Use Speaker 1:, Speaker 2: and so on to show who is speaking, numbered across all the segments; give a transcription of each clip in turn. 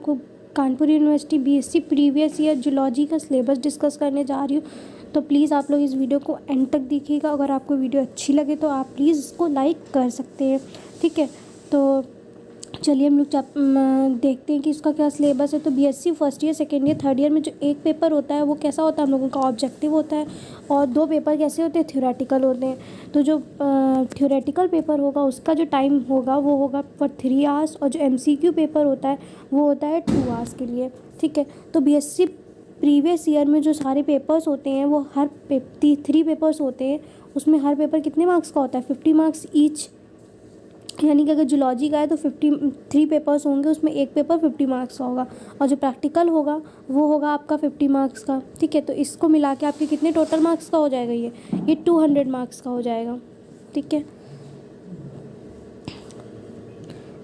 Speaker 1: आपको Kanpur university BSc previous year zoology का syllabus discuss करने जा रही हूँ। तो प्लीज़ आप लोग इस वीडियो को एंड तक देखिएगा। अगर आपको वीडियो अच्छी लगे तो आप प्लीज़ इसको लाइक कर सकते हैं, ठीक है। तो चलिए हम लोग देखते हैं कि इसका क्या सिलेबस है। तो BSc first year, second year, third year में जो एक पेपर होता है वो कैसा होता है, हम लोगों का ऑब्जेक्टिव होता है, और 2 पेपर कैसे होते हैं, थ्योरेटिकल होते हैं। तो जो थ्योरेटिकल पेपर होगा उसका जो टाइम होगा वो होगा फॉर 3 आवर्स, और जो एमसीक्यू पेपर होता है वो होता है 2 आवर्स के लिए, ठीक है। तो बीएससी प्रीवियस ईयर में जो सारे पेपर्स होते हैं वो हर 3 पेपर्स होते हैं। उसमें हर पेपर कितने मार्क्स का होता है, 50 मार्क्स ईच, यानी कि अगर जूलॉजी का है तो 53 पेपर्स होंगे, उसमें एक पेपर 50 मार्क्स का होगा, और जो प्रैक्टिकल होगा वो होगा आपका 50 मार्क्स का, ठीक है। तो इसको मिला के आपके कितने टोटल मार्क्स का हो जाएगा, ये 200 मार्क्स का हो जाएगा, ठीक है।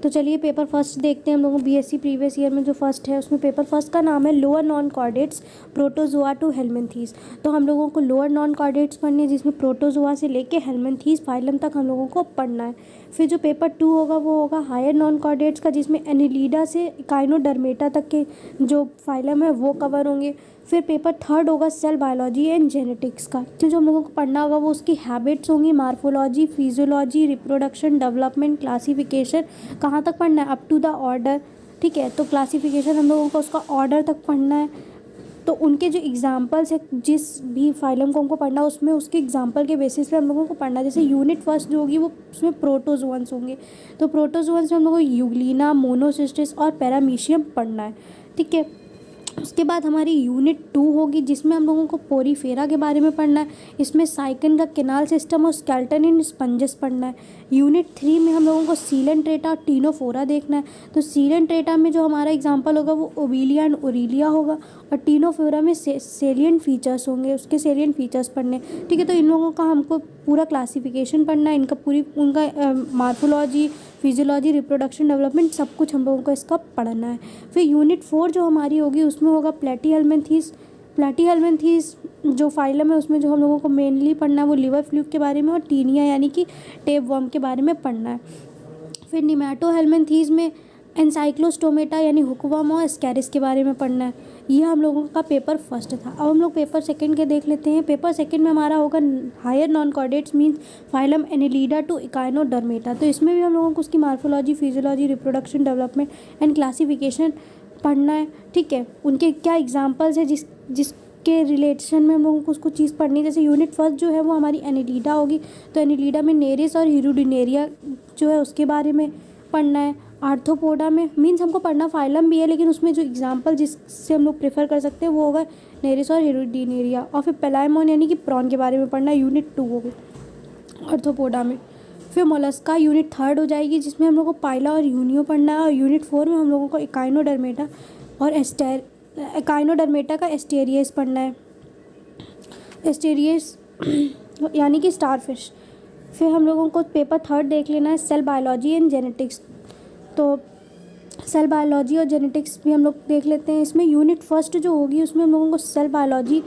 Speaker 1: तो चलिए पेपर फर्स्ट देखते हैं हम लोगों को। बीएससी प्रीवियस ईयर में जो फर्स्ट है उसमें पेपर फर्स्ट का नाम है lower non chordates protozoa to helminthes. तो हम लोगों को लोअर नॉन कॉर्डेट्स पढ़ने हैं, जिसमें प्रोटोजोआ से लेके हेलमिन्थीज फाइलम तक हम लोगों को पढ़ना है। फिर जो पेपर 2 होगा वो होगा हायर नॉन कॉर्डेट्स का, जिसमें एनिलीडा से इकाइनोडर्मेटा तक के जो फाइलम है वो कवर होंगे। फिर पेपर थर्ड होगा सेल बायोलॉजी एंड जेनेटिक्स का, तो जो हम लोगों को पढ़ना होगा वो उसकी हैबिट्स होंगी, morphology, physiology, reproduction, development, classification, कहाँ तक पढ़ना है, अप टू द ऑर्डर, ठीक है। तो क्लासिफिकेशन हम लोगों को उसका ऑर्डर तक पढ़ना है। तो उनके जो एग्जाम्पल्स है, जिस भी फाइलम को हमको पढ़ना है उसमें उसके एग्जाम्पल के बेसिस पे हम लोगों को पढ़ना है। जैसे यूनिट फर्स्ट जो होगी वो उसमें प्रोटोजोअन्स होंगे, तो प्रोटोजोअन्स में हम लोगों को यूग्लिना, मोनोसिस्टिस और पैरामीशियम पढ़ना है, ठीक है। उसके बाद हमारी यूनिट 2 होगी, जिसमें हम लोगों को पोरीफेरा के बारे में पढ़ना है। इसमें साइकन का केनाल सिस्टम और स्केल्टन इन स्पंजेस पढ़ना है। यूनिट 3 में हम लोगों को सीलेंट्रेटा और टीनोफोरा देखना है। तो सीलेंट्रेटा में जो हमारा एग्जाम्पल होगा वो ओविलिया एंड ओरिलिया होगा, और टीनोफोरा में सेलियंट फीचर्स होंगे, उसके सेलियंट फीचर्स पढ़ने, ठीक है। तो इन लोगों का हमको पूरा क्लासिफिकेशन पढ़ना है, इनका उनका मार्फोलॉजी, फिजियोलॉजी, रिप्रोडक्शन, डेवलपमेंट, सब कुछ हम लोगों को इसका पढ़ना है। फिर यूनिट 4 जो हमारी होगी उसमें होगा प्लेटीहेल्मिन्थीज जो फाइलम है उसमें जो हम लोगों को मेनली पढ़ना है वो लिवर फ्लूक के बारे में और टीनिया यानी कि टेप वर्म के बारे में पढ़ना है। फिर निमैटोहेल्मिन्थीज में एनसाइक्लोस्टोमेटा यानी हुकवर्म और स्कैरिस के बारे में पढ़ना है। ये हम लोगों का पेपर फर्स्ट था। अब हम लोग पेपर सेकंड के देख लेते हैं। पेपर सेकंड में हमारा होगा higher non chordates means phylum Annelida to Echinodermata. तो इसमें भी हम लोगों को उसकी morphology, physiology, reproduction, development and classification पढ़ना है, ठीक है। उनके क्या एग्जाम्पल्स है जिसके रिलेशन में हम लोगों को उसको चीज़ पढ़नी है। जैसे यूनिट फर्स्ट जो है वो हमारी एनिलीडा होगी, तो एनिलीडा में नेरिस और हिरुडिनेरिया जो है उसके बारे में पढ़ना है। आर्थ्रोपोडा में मीन्स हमको पढ़ना फाइलम भी है, लेकिन उसमें जो एग्जाम्पल जिससे हम लोग प्रेफर कर सकते हैं वो होगा नेरिस और हिरुडिनेरिया। और फिर पेलाइमोन यानी कि प्रॉन के बारे में पढ़ना है, यूनिट 2 होगी आर्थ्रोपोडा में। फिर मोलस्का यूनिट 3 हो जाएगी, जिसमें हम लोग को पाइला और यूनियो पढ़ना है, और यूनिट 4 में हम लोगों को इकाइनोडर्मेटा और इकाइनोडर्मेटा का एस्टेरियस पढ़ना है, एस्टेरियस यानी कि स्टारफिश। फिर हम लोगों को पेपर थर्ड देख लेना है सेल बायोलॉजी एंड जेनेटिक्स। तो सेल बायोलॉजी और जेनेटिक्स भी हम लोग देख लेते हैं। इसमें यूनिट फर्स्ट जो होगी उसमें हम लोगों को सेल बायोलॉजी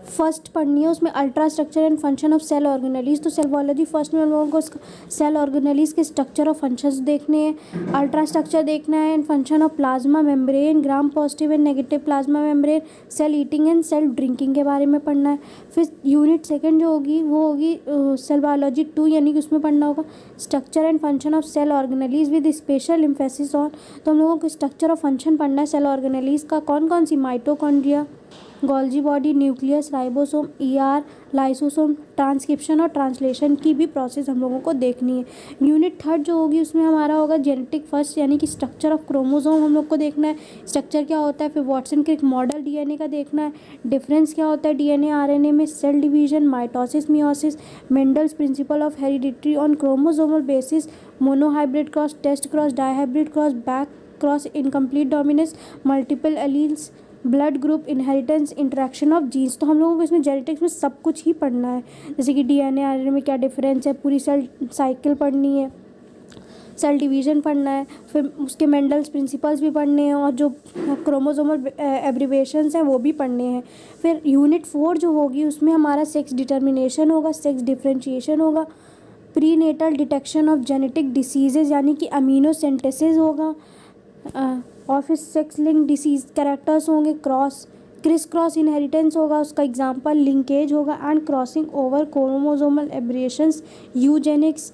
Speaker 1: फर्स्ट पढ़नी है, उसमें ultra structure and function of cell organelles. तो सेल बायोलॉजी फर्स्ट में हम लोगों को सेल ऑर्गेनेलीज के स्ट्रक्चर और फंक्शंस देखने हैं, अल्ट्रा स्ट्रक्चर देखना है and function of plasma membrane, gram positive and negative plasma membrane, cell eating and cell drinking के बारे में पढ़ना है। फिर यूनिट सेकेंड जो होगी वो होगी सेल बायोलॉजी 2 यानी कि उसमें पढ़ना होगा structure and function of cell organelles with special emphasis on. तो हम लोगों को स्ट्रक्चर और फंक्शन पढ़ना है सेल ऑर्गेनेलीज का, कौन कौन सी, mitochondria, Golgi body, nucleus, ribosome, ER, lysosome, transcription और ट्रांसलेशन की भी प्रोसेस हम लोगों को देखनी है। यूनिट थर्ड जो होगी उसमें हमारा होगा जेनेटिक फर्स्ट यानी कि स्ट्रक्चर ऑफ क्रोमोसोम हम लोग को देखना है, स्ट्रक्चर क्या होता है। फिर वॉटसन क्रिक मॉडल डीएनए का देखना है, डिफरेंस क्या होता है डीएनए आरएनए में, cell division, mitosis, meiosis, Mendel's principle of heredity on chromosomal basis, monohybrid cross, test cross, dihybrid cross, back cross, incomplete dominance, multiple alleles, blood group, inheritance, interaction of genes. तो हम लोगों को इसमें genetics में सब कुछ ही पढ़ना है, जैसे कि डीएनए आरएनए में क्या डिफरेंस है, पूरी सेल साइकिल पढ़नी है, सेल डिवीजन पढ़ना है, फिर उसके मेंडल्स प्रिंसिपल्स भी पढ़ने हैं और जो क्रोमोसोमल एब्रीवेशंस हैं वो भी पढ़ने हैं। फिर यूनिट 4 जो होगी उसमें हमारा सेक्स डिटर्मिनेशन होगा, सेक्स डिफ्रेंशिएशन होगा, prenatal detection of genetic diseases यानी कि अमीनो सिंथेसिस होगा, ऑफिस सेक्स लिंक डिसीज कैरेक्टर्स होंगे, क्रिस क्रॉस इनहेरिटेंस होगा, उसका एग्जांपल लिंकेज होगा, and crossing over chromosomal aberrations, eugenics,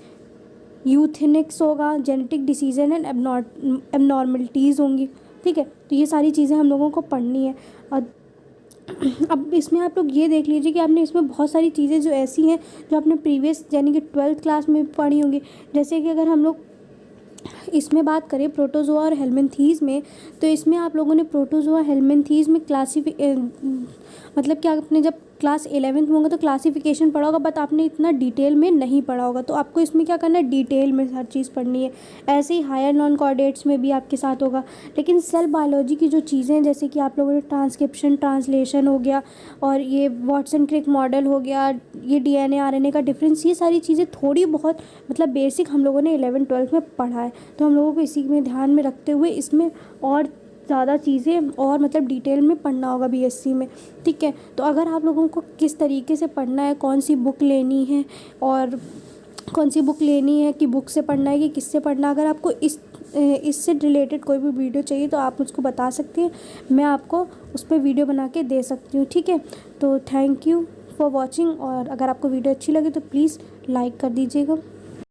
Speaker 1: euthenics होगा, जेनेटिक डिसीज एंड एबनॉर्मलिटीज़ होंगी। ठीक है, तो ये सारी चीज़ें हम लोगों को पढ़नी है। अब इसमें आप लोग ये देख लीजिए कि आपने इसमें बहुत सारी चीज़ें जो ऐसी हैं जो आपने प्रीवियस यानी कि 12th क्लास में पढ़ी होंगी। जैसे कि अगर हम लोग इसमें बात करें प्रोटोजोआ और हेलमिन्थीज़ में, तो इसमें आप लोगों ने प्रोटोजोआ हेलमिन्थीज़ में मतलब कि आपने जब क्लास 11th में होगा तो क्लासिफिकेशन पढ़ा होगा, बट आपने इतना डिटेल में नहीं पढ़ा होगा। तो आपको इसमें क्या करना है, डिटेल में हर चीज़ पढ़नी है। ऐसे ही हायर नॉन कॉर्डेट्स में भी आपके साथ होगा। लेकिन सेल बायोलॉजी की जो चीज़ें हैं, जैसे कि आप लोगों ने ट्रांसक्रिप्शन ट्रांसलेशन हो गया, और ये वाटसन क्रिक मॉडल हो गया, ये DNA RNA का डिफरेंस, ये सारी चीज़ें थोड़ी बहुत मतलब बेसिक हम लोगों ने 11th-12th में पढ़ा है। तो हम लोगों को इसी में ध्यान में रखते हुए इसमें और ज़्यादा चीज़ें और मतलब डिटेल में पढ़ना होगा BSc में। ठीक है, तो अगर आप लोगों को किस तरीके से पढ़ना है, कौन सी बुक लेनी है और कौन सी बुक लेनी है, कि बुक से पढ़ना है कि किससे पढ़ना है, अगर आपको इससे रिलेटेड कोई भी वीडियो चाहिए तो आप मुझको बता सकते हैं, मैं आपको उस पर वीडियो बना के दे सकती हूँ। ठीक है, तो थैंक यू फॉर वॉचिंग, और अगर आपको वीडियो अच्छी लगे तो प्लीज़ लाइक कर दीजिएगा।